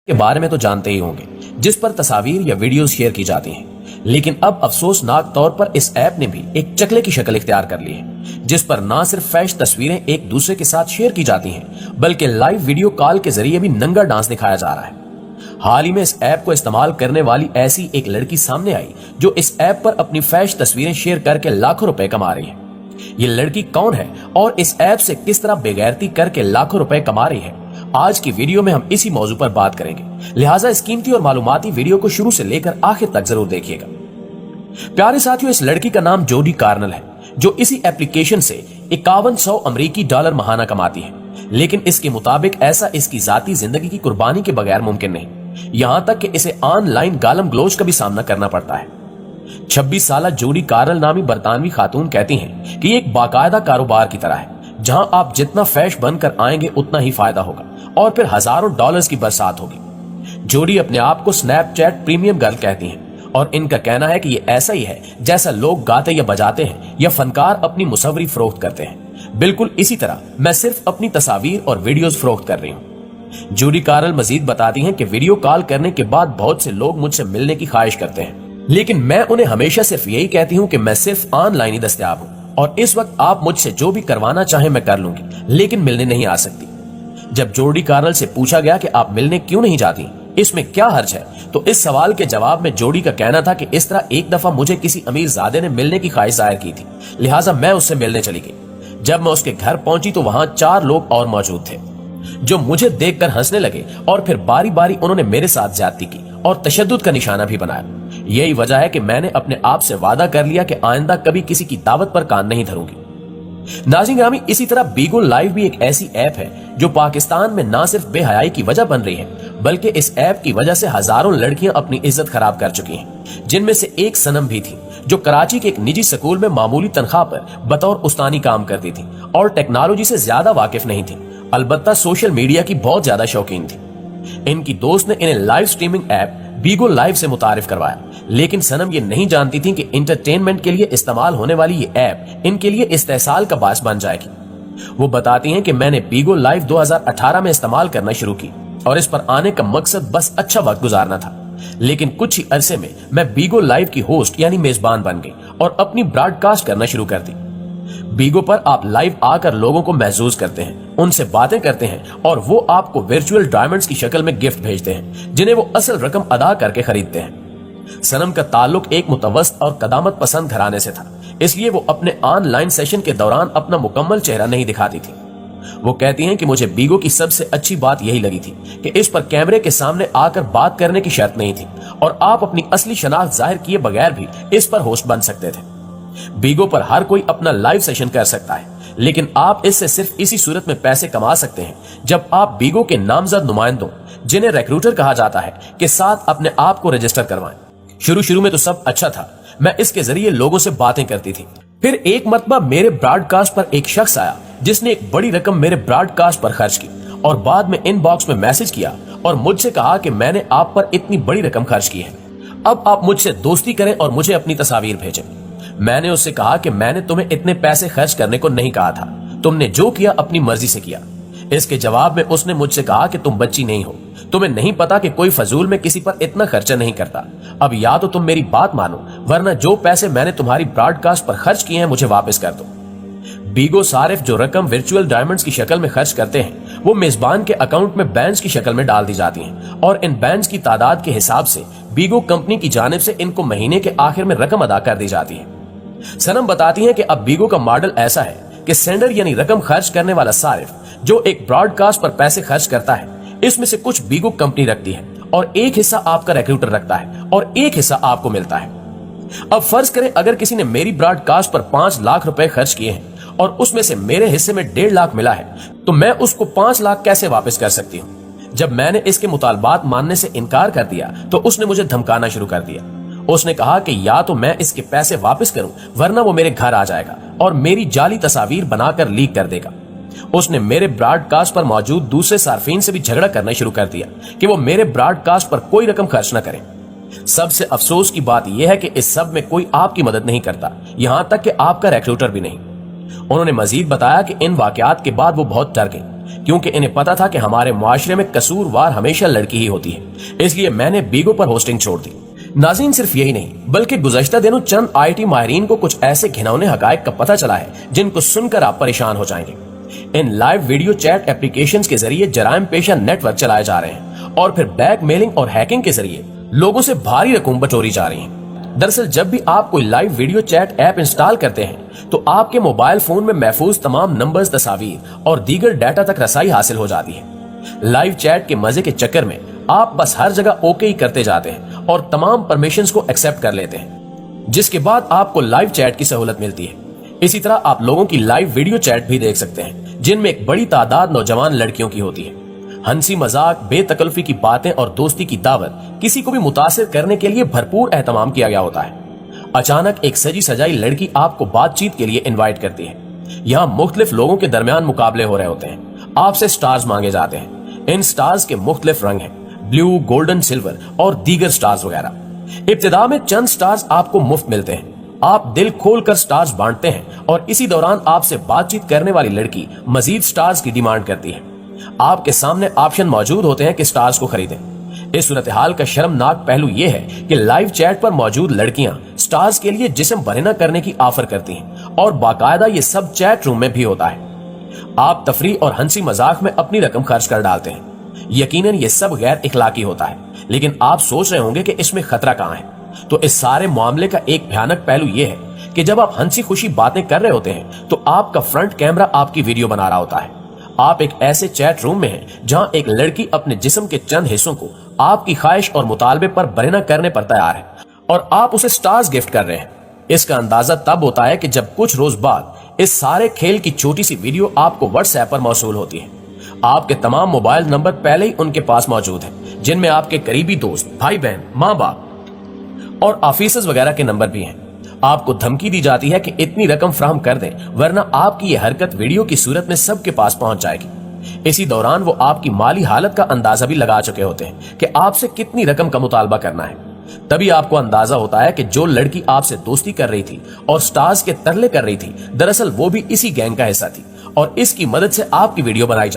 के बारे में तो जानते ही होंगे, जिस पर तस्वीर या वीडियोस शेयर की जाती हैं। लेकिन अब अफसोसनाक तौर पर इस ऐप ने भी एक चकले की शक्ल इख्तियार कर ली है, जिस पर ना सिर्फ फैश तस्वीरें एक दूसरे के साथ शेयर की जाती हैं, बल्कि लाइव वीडियो कॉल के जरिए भी नंगा डांस दिखाया जा रहा है। हाल ही में इस ऐप को इस्तेमाल करने वाली ऐसी एक लड़की सामने आई जो इस ऐप पर अपनी फैश तस्वीरें शेयर करके लाखों रुपए कमा रही है। ये लड़की कौन है और इस ऐप से किस तरह बेगैरती करके लाखों रुपए कमा रही है, आज की वीडियो में हम इसी मौजू पर बात करेंगे। लिहाजा इस कीमती और मालूमाती वीडियो को शुरू से लेकर आखिर तक जरूर देखिएगा। प्यारे साथियों, इस लड़की का नाम जोडी कार्नल है, जो इसी एप्लीकेशन से 5100 अमेरिकी डॉलर महाना कमाती है। लेकिन इसके मुताबिक ऐसा इसकी जाती जिंदगी की कुर्बानी के बगैर मुमकिन नहीं, यहां तक कि इसे ऑनलाइन गालम ग्लोच का भी सामना करना पड़ता है। 26 साल जोडी कार्नल नामी बरतानवी खातून कहती हैं कि ये एक बाकायदा कारोबार की तरह है, जहां आप जितना फैश बनकर आएंगे उतना ही फायदा होगा और फिर हजारों डॉलर्स की बरसात होगी। जोडी अपने आप को स्नैपचैट प्रीमियम गर्ल कहती हैं और इनका कहना है कि ये ऐसा ही है जैसा लोग गाते या बजाते हैं या फनकार अपनी मुसव्वरी फरोख्त करते हैं। बिल्कुल इसी तरह मैं सिर्फ अपनी तस्वीर और वीडियोस फरोख्त कर रही हूँ। जोडी कार्नल मजीद बताती हैं कि वीडियो कॉल करने के बाद बहुत से लोग मुझसे मिलने की ख्वाहिश करते हैं, लेकिन मैं उन्हें हमेशा सिर्फ यही कहती हूँ कि मैं सिर्फ ऑनलाइन ही दस्तयाब हूँ और इस वक्त आप मुझसे जो भी करवाना चाहें मैं कर लूंगी, लेकिन मिलने नहीं आ सकती। जब जोडी कार्नल से पूछा गया कि आप मिलने क्यों नहीं जाती, इसमें क्या हर्ज है, तो इस सवाल के जवाब में जोडी का कहना था कि इस तरह एक दफा मुझे किसी अमीर ज़ादे ने मिलने की ख्वाहिश जाहिर की थी, लिहाजा मैं उससे मिलने चली गई। जब मैं उसके घर पहुंची तो वहां 4 लोग और मौजूद थे जो मुझे देखकर हंसने लगे और फिर बारी बारी उन्होंने मेरे साथ ज्यादती की और तशद्दुद का निशाना भी बनाया। यही वजह है कि मैंने अपने आप से वादा कर लिया कि आइंदा कभी किसी की दावत पर कान नहीं धरूंगी। नाज़रीन ग्रामी, इसी तरह बीगो लाइव भी एक ऐसी ऐप है जो पाकिस्तान में ना सिर्फ बेहयाई की वजह बन रही है, बल्कि इस ऐप की वजह से हजारों लड़कियां अपनी इज्जत खराब कर चुकी हैं, जिनमें से एक सनम भी थी जो कराची के एक निजी स्कूल में मामूली तनख्वाह पर बतौर उस्तानी काम करती थी और टेक्नोलॉजी से ज्यादा वाकिफ नहीं थी, अलबत्ता सोशल मीडिया की बहुत ज्यादा शौकीन थी। इनकी दोस्त ने इन्हें लाइव स्ट्रीमिंग ऐप बीगो लाइव से मुतारिफ करवाया, लेकिन सनम ये नहीं जानती थी कि इंटरटेनमेंट के लिए इस्तेमाल होने वाली ये ऐप इनके लिए इस्तेहसाल का बास बन जाएगी। वो बताती हैं कि मैंने बीगो लाइव 2018 में इस्तेमाल करना शुरू की और इस पर आने का मकसद बस अच्छा वक्त गुजारना था, लेकिन कुछ ही अरसे में मैं बीगो लाइव की होस्ट यानी मेजबान बन गई और अपनी ब्रॉडकास्ट करना शुरू कर दी। बीगो पर आप लाइव आकर लोगों को महसूस करते हैं, उनसे बातें करते हैं और वो आपको वर्चुअल डायमंड्स की शक्ल में गिफ्ट भेजते हैं, जिन्हें वो असल रकम अदा करके खरीदते हैं। सनम का ताल्लुक एक मुतवस्सित और कदामत पसंद घराने से था, इसलिए वो अपने ऑनलाइन सेशन के दौरान अपना मुकम्मल चेहरा नहीं दिखाती थी। वो कहती हैं कि मुझे बीगो की सबसे अच्छी बात यही लगी थी कि इस पर कैमरे के सामने आकर बात करने की शर्त नहीं थी और आप अपनी असली शनाख्त जाहिर किए बगैर भी इस पर होस्ट बन सकते थे। बीगो पर हर कोई अपना लाइव सेशन कर सकता है, लेकिन आप इससे सिर्फ इसी सूरत में पैसे कमा सकते हैं जब आप बीगो के नामजद नुमाइंदों, जिन्हें रिक्रूटर कहा जाता है, के साथ अपने आप को रजिस्टर करवाएं। शुरू में तो सब अच्छा था, मैं इसके जरिए लोगों से बातें करती थी। फिर एक मरतबा मेरे ब्रॉडकास्ट पर एक शख्स आया जिसने एक बड़ी रकम मेरे ब्रॉडकास्ट पर खर्च की और बाद में इनबॉक्स में मैसेज किया और मुझसे कहा कि मैंने आप पर इतनी बड़ी रकम खर्च की है, अब आप मुझसे दोस्ती करें और मुझे अपनी तस्वीर भेजें। मैंने उससे कहा कि मैंने तुम्हें इतने पैसे खर्च करने को नहीं कहा था, तुमने जो किया अपनी मर्जी से किया। इसके जवाब में उसने मुझसे कहा कि तुम बच्ची नहीं हो, तुम्हें नहीं पता कि कोई फजूल में किसी पर इतना खर्चा नहीं करता। अब या तो तुम मेरी बात मानो, वरना जो पैसे मैंने तुम्हारी ब्रॉडकास्ट पर खर्च किए हैं मुझे वापस कर दो। बीगो सारिफ जो रकम वर्चुअल डायमंड्स की शक्ल में खर्च करते हैं वो मेजबान के अकाउंट में बैंड्स की शक्ल में डाल दी जाती हैं और इन बैंड्स की तादाद के हिसाब से बीगो कंपनी की जानिब से इनको महीने के आखिर में रकम अदा कर दी जाती है। सनम बताती हैं कि अब बीगो का मॉडल ऐसा है कि सेंडर यानी रकम खर्च करने वाला सारिफ जो एक ब्रॉडकास्ट पर पैसे खर्च करता है, इसमें से कुछ बीगो कंपनी रखती है और एक हिस्सा आपका रिक्रूटर रखता है और एक हिस्सा आपको मिलता है। अब फर्ज करें अगर किसी ने मेरी ब्रॉडकास्ट पर 5 लाख रुपए खर्च किए हैं और उसमें से मेरे हिस्से में 1.5 लाख मिला है, तो मैं उसको 5 लाख कैसे वापस कर सकती हूँ? जब मैंने इसके मुतालबात मानने से इनकार कर दिया तो उसने मुझे धमकाना शुरू कर दिया। उसने कहा कि या तो मैं इसके पैसे वापस करूं, वरना वो मेरे घर आ जाएगा और मेरी जाली तस्वीर बनाकर लीक कर देगा। उसने मेरे ब्रॉडकास्ट पर मौजूद दूसरे सार्फिन से भी झगड़ा करना शुरू कर दिया कि वो मेरे ब्रॉडकास्ट पर कोई रकम खर्च न करें। सबसे अफसोस की बात यह है कि इस सब में कोई आपकी मदद नहीं करता, यहां तक कि आपका रिक्रूटर भी नहीं। उन्होंने मजीद बताया कि इन वाकयात के बाद वो बहुत डर गई क्योंकि इन्हें पता था कि हमारे मुआशरे में कसूरवार हमेशा लड़की ही होती है, इसलिए मैंने बीगो पर होस्टिंग छोड़ दी। नाज़रीन, सिर्फ यही नहीं बल्कि गुज़श्ता दिनों चंद IT माहिरीन को कुछ ऐसे घिनौने हकायक का पता चला है जिनको सुनकर आप परेशान हो जाएंगे। इन लाइव वीडियो चैट एप्लीकेशंस के जरिए जराइम पेशा नेटवर्क चलाए जा रहे हैं और फिर ब्लैकमेलिंग और हैकिंग के जरिए लोगों से भारी रकम बटोरी जा रही है। दरअसल जब भी आप कोई live video chat app install करते हैं तो आपके मोबाइल फोन में महफूज तमाम नंबर्स, तस्वीर और दीगर डाटा तक रसाई हासिल हो जाती है। लाइव चैट के मजे के चक्कर में आप बस हर जगह ओके ही करते जाते हैं और तमाम परमिशंस को एक्सेप्ट कर लेते हैं, जिसके बाद आपको लाइव चैट की सहूलत मिलती है। इसी तरह आप लोगों की लाइव वीडियो चैट भी देख सकते हैं जिनमें एक बड़ी तादाद नौजवान लड़कियों की होती है। हंसी मजाक, बेतकल्फी की बातें और दोस्ती की दावत किसी को भी मुतासिर करने के लिए भरपूर एहतमाम किया गया होता है। अचानक एक सजी सजाई लड़की आपको बातचीत के लिए इनवाइट करती है। यहाँ मुख्तलिफ लोगों के दरमियान मुकाबले हो रहे होते हैं। आपसे स्टार्स मांगे जाते हैं। इन स्टार्स के मुख्तलिफ रंग हैं, ब्लू, गोल्डन, सिल्वर और दीगर स्टार्स वगैरह। इब्तिदा में चंद स्टार्स आपको मुफ्त मिलते हैं। आप दिल खोलकर स्टार्स बांटते हैं और इसी दौरान आपसे बातचीत करने वाली लड़की मजीद स्टार्स की डिमांड करती है। आपके सामने ऑप्शन मौजूद होते हैं कि स्टार्स को खरीदें। इस सूरत हाल का शर्मनाक पहलू यह है कि लाइव चैट पर मौजूद लड़कियां स्टार्स के लिए जिस्म बरहना करने की ऑफर करती हैं और बाकायदा ये सब चैट रूम में भी होता है। आप तफरीह और हंसी मजाक में अपनी रकम खर्च कर डालते हैं। यकीनन ये सब गैर इखलाकी होता है, लेकिन आप सोच रहे होंगे कि इसमें खतरा कहां है। तो इस सारे मामले का एक भयानक पहलू यह है कि जब आप हंसी खुशी बातें कर रहे होते हैं तो आपका फ्रंट कैमरा आपकी वीडियो बना रहा होता है। आप एक ऐसे चैट रूम में हैं जहां एक लड़की अपने जिस्म के चंद हिस्सों को आपकी ख्वाहिश और मुतालबे पर बरहना करने पर तैयार है और आप उसे स्टार्स गिफ्ट कर रहे हैं। इसका अंदाजा तब होता है कि जब कुछ रोज बाद इस सारे खेल की छोटी सी वीडियो आपको व्हाट्सएप पर मौसूल होती है। आपके तमाम मोबाइल नंबर पहले ही उनके पास मौजूद हैं, जिनमें आपके करीबी दोस्त, भाई बहन, माँ बाप और ऑफिसर्स वगैरह के नंबर भी हैं। आपको धमकी दी जाती है कि इतनी रकम फ्राहम कर दें वरना आपकी यह हरकत वीडियो की सूरत में सबके पास पहुंच जाएगी। इसी दौरान वो आपकी माली हालत का अंदाजा भी लगा चुके होते हैं कि आपसे कितनी रकम का मुतालबा करना है। तभी आपको अंदाजा होता है कि जो लड़की आपसे दोस्ती कर रही थी और स्टार्स के तरले कर रही थी, दरअसल वो भी इसी गैंग का हिस्सा थी और इसकी मदद से आपकी वीडियो बनाई